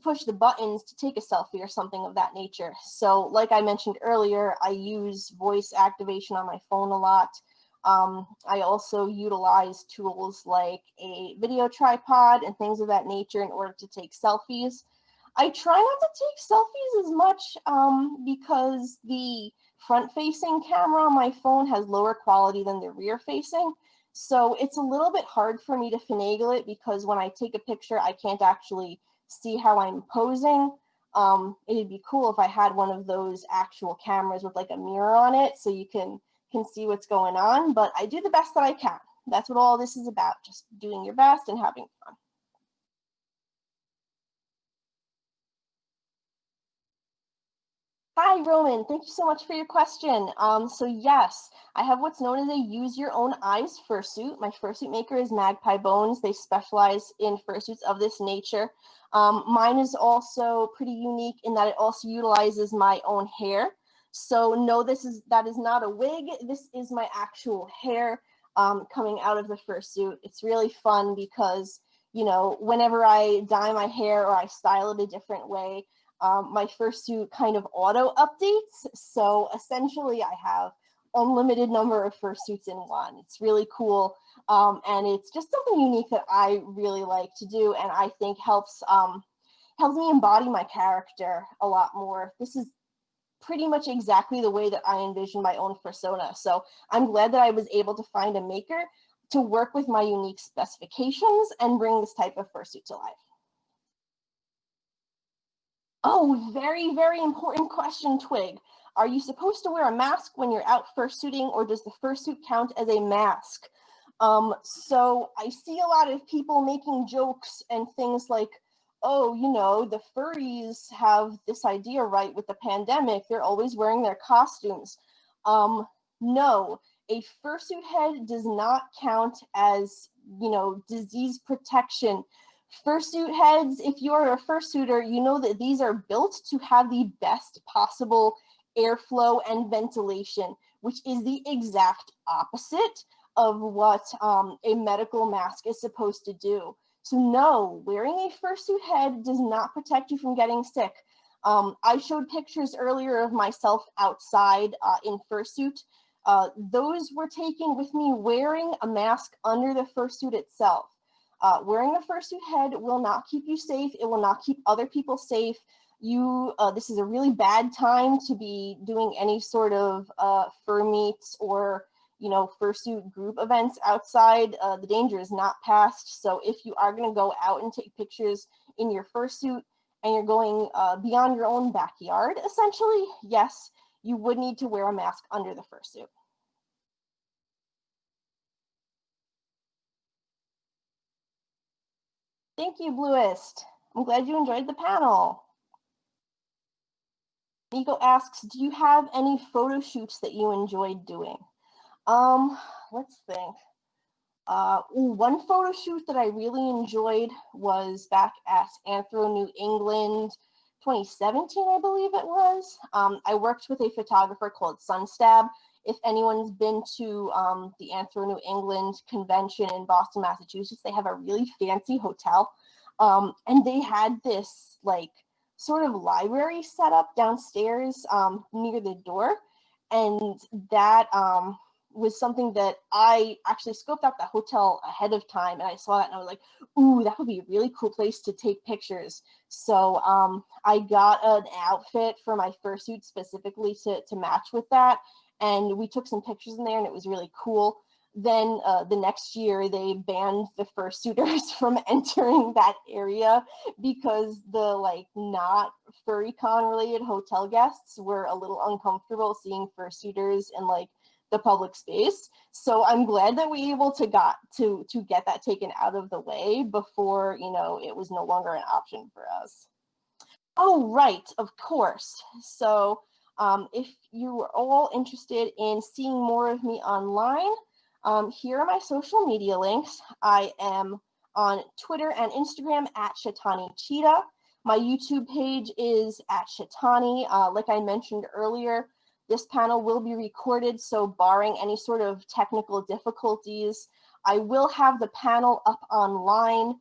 push the buttons to take a selfie or something of that nature. So like I mentioned earlier, I use voice activation on my phone a lot. I also utilize tools like a video tripod and things of that nature in order to take selfies. I try not to take selfies as much because the front-facing camera on my phone has lower quality than the rear-facing. So it's a little bit hard for me to finagle it because when I take a picture, I can't actually see how I'm posing. It'd be cool if I had one of those actual cameras with like a mirror on it so you can see what's going on, but I do the best that I can. That's what all this is about, just doing your best and having fun. Hi, Roman. Thank you so much for your question. So yes, I have what's known as a use your own eyes fursuit. My fursuit maker is Magpie Bones. They specialize in fursuits of this nature. Mine is also pretty unique in that it also utilizes my own hair. So no, that is not a wig. This is my actual hair coming out of the fursuit. It's really fun because, you know, whenever I dye my hair or I style it a different way, my fursuit kind of auto updates. So essentially I have unlimited number of fursuits in one. It's really cool. And it's just something unique that I really like to do. And I think helps me embody my character a lot more. This is pretty much exactly the way that I envision my own persona. So I'm glad that I was able to find a maker to work with my unique specifications and bring this type of fursuit to life. Oh, very, very important question, Twig. Are you supposed to wear a mask when you're out fursuiting, or does the fursuit count as a mask? So I see a lot of people making jokes and things like, oh, you know, the furries have this idea right with the pandemic. They're always wearing their costumes. No, a fursuit head does not count as, you know, disease protection. Fursuit heads, if you're a fursuiter, you know that these are built to have the best possible airflow and ventilation, which is the exact opposite of what a medical mask is supposed to do. So no, wearing a fursuit head does not protect you from getting sick. I showed pictures earlier of myself outside in fursuit. Those were taken with me wearing a mask under the fursuit itself. Wearing a fursuit head will not keep you safe. It will not keep other people safe. This is a really bad time to be doing any sort of fur meets or, you know, fursuit group events outside. The danger is not past. So if you are going to go out and take pictures in your fursuit and you're going beyond your own backyard, essentially, yes, you would need to wear a mask under the fursuit. Thank you, Bluist. I'm glad you enjoyed the panel. Nico asks, do you have any photo shoots that you enjoyed doing? Let's think. One photo shoot that I really enjoyed was back at Anthro New England 2017, I believe it was. I worked with a photographer called Sunstab. If anyone's been to the Anthro New England convention in Boston, Massachusetts, they have a really fancy hotel. And they had this like sort of library set up downstairs near the door. And that was something that I actually scoped out the hotel ahead of time, and I saw that and I was like, ooh, that would be a really cool place to take pictures. So I got an outfit for my fursuit specifically to match with that, and we took some pictures in there, and it was really cool. Then the next year, they banned the fursuiters from entering that area because the like not furrycon related hotel guests were a little uncomfortable seeing fursuiters in like the public space. So I'm glad that we were able to get that taken out of the way before, you know, it was no longer an option for us. Oh, right, of course. So if you are all interested in seeing more of me online, here are my social media links. I am on Twitter and Instagram at Shetani Cheetah. My YouTube page is at Shetani. Like I mentioned earlier, this panel will be recorded, so barring any sort of technical difficulties, I will have the panel up online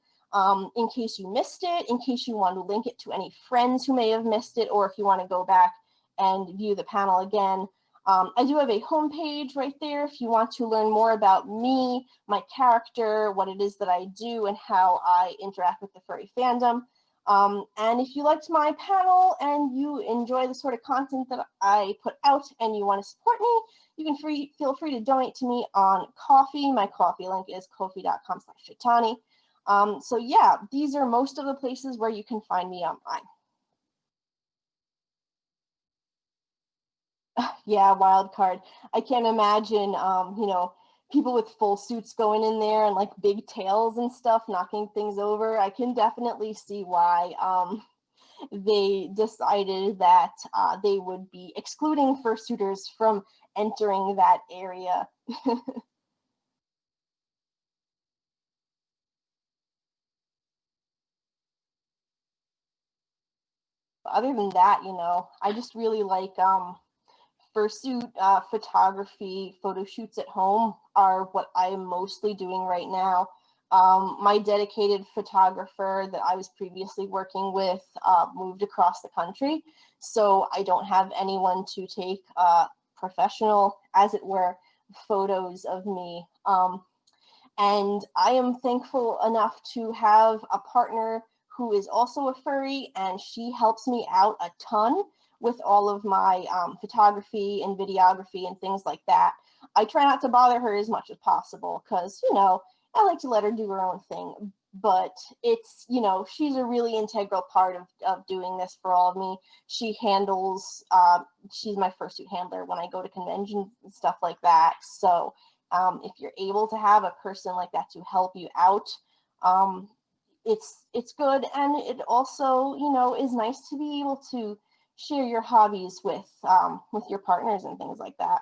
in case you missed it, in case you want to link it to any friends who may have missed it, or if you want to go back and view the panel again. I do have a homepage right there if you want to learn more about me, my character, what it is that I do, and how I interact with the furry fandom. And if you liked my panel and you enjoy the sort of content that I put out and you want to support me, you can feel free to donate to me on Ko-fi. My Ko-fi link is ko-fi.com/Shetani. So yeah, these are most of the places where you can find me online. Yeah, wild card. I can't imagine, you know, people with full suits going in there and like big tails and stuff, knocking things over. I can definitely see why they decided that they would be excluding fursuiters from entering that area. Other than that, I just really like fursuit photography. Photo shoots at home are what I am mostly doing right now. My dedicated photographer that I was previously working with moved across the country, so I don't have anyone to take professional, as it were, photos of me. And I am thankful enough to have a partner who is also a furry, and she helps me out a ton with all of my photography and videography and things like that. I try not to bother her as much as possible because, I like to let her do her own thing. But it's, she's a really integral part of doing this for all of me. She handles, she's my fursuit handler when I go to conventions and stuff like that. So if you're able to have a person like that to help you out, it's good, and it also is nice to be able to share your hobbies with your partners and things like that.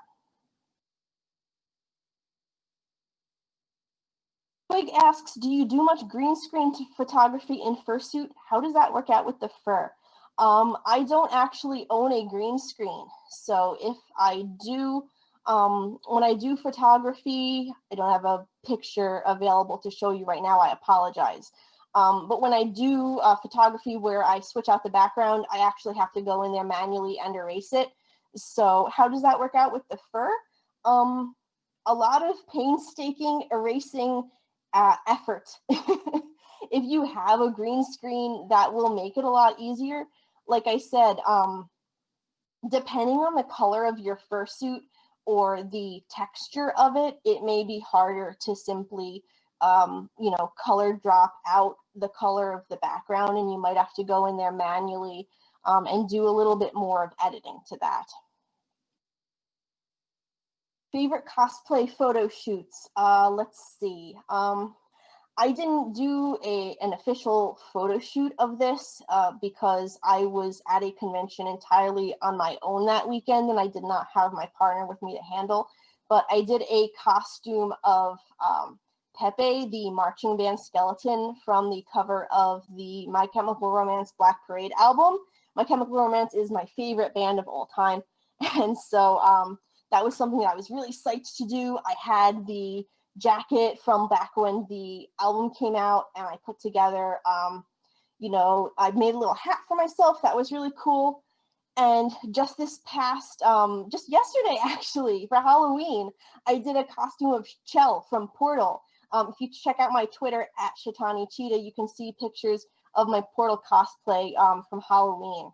Twig asks, do you do much green screen photography in fursuit? How does that work out with the fur? I don't actually own a green screen, so if I do, when I do photography, I don't have a picture available to show you right now. I apologize. But when I do photography where I switch out the background, I actually have to go in there manually and erase it. So how does that work out with the fur? A lot of painstaking erasing effort. If you have a green screen, that will make it a lot easier. Like I said, depending on the color of your fursuit or the texture of it, it may be harder to simply, color drop out the color of the background, and you might have to go in there manually and do a little bit more of editing to that. Favorite cosplay photo shoots? Let's see. I didn't do an official photo shoot of this because I was at a convention entirely on my own that weekend, and I did not have my partner with me to handle. But I did a costume of Pepe, the marching band skeleton from the cover of the My Chemical Romance Black Parade album. My Chemical Romance is my favorite band of all time. And so that was something that I was really psyched to do. I had the jacket from back when the album came out, and I put together, I made a little hat for myself. That was really cool. And just this past, just yesterday actually, for Halloween, I did a costume of Chell from Portal. If you check out my Twitter at Shetani Cheetah, you can see pictures of my Portal cosplay from Halloween.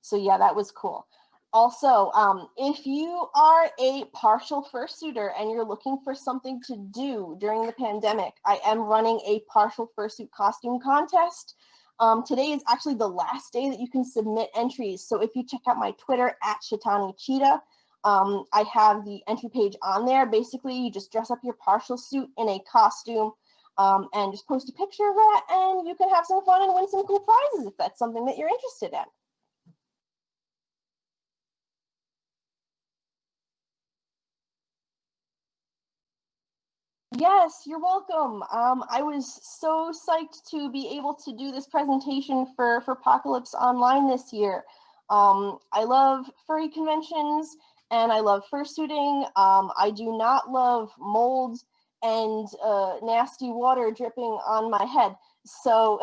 So yeah, that was cool. Also, if you are a partial fursuiter and you're looking for something to do during the pandemic, I am running a partial fursuit costume contest. Today is actually the last day that you can submit entries. So if you check out my Twitter at Shetani Cheetah, I have the entry page on there. Basically, you just dress up your partial suit in a costume and just post a picture of that, and you can have some fun and win some cool prizes if that's something that you're interested in. Yes, you're welcome. I was so psyched to be able to do this presentation for Furpocalypse Online this year. I love furry conventions and I love fursuiting. I do not love mold and nasty water dripping on my head. So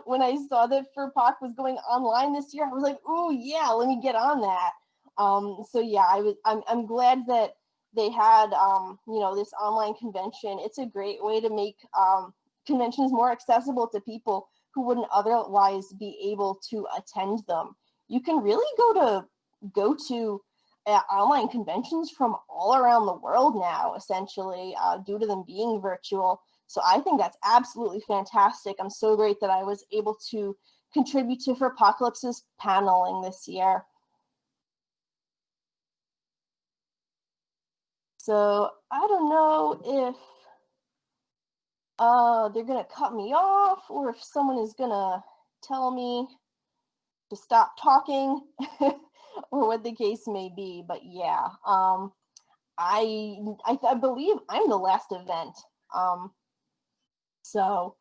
when I saw that Furpoc was going online this year, I was like, "Ooh, yeah, let me get on that." So yeah, I'm glad that they had this online convention. It's a great way to make conventions more accessible to people who wouldn't otherwise be able to attend them. You can really go to online conventions from all around the world now, essentially, due to them being virtual. So I think that's absolutely fantastic. I'm so great that I was able to contribute to Furpocalypse's paneling this year. So I don't know if they're gonna cut me off or if someone is gonna tell me to stop talking or what the case may be. But yeah, I believe I'm the last event. So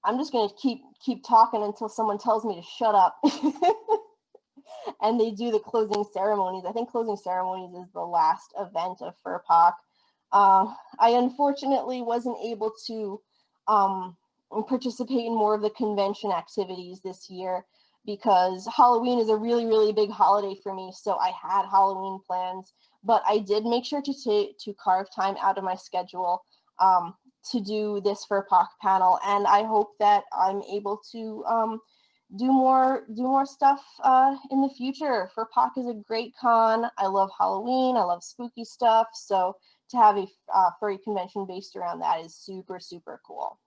I'm just gonna keep talking until someone tells me to shut up. And they do the closing ceremonies. I think closing ceremonies is the last event of Furpoc. I unfortunately wasn't able to participate in more of the convention activities this year because Halloween is a really, really big holiday for me. So I had Halloween plans, but I did make sure to carve time out of my schedule to do this Furpoc panel. And I hope that I'm able to do more stuff in the future. Furpoc is a great con. I love Halloween. I love spooky stuff. So to have a furry convention based around that is super, super cool.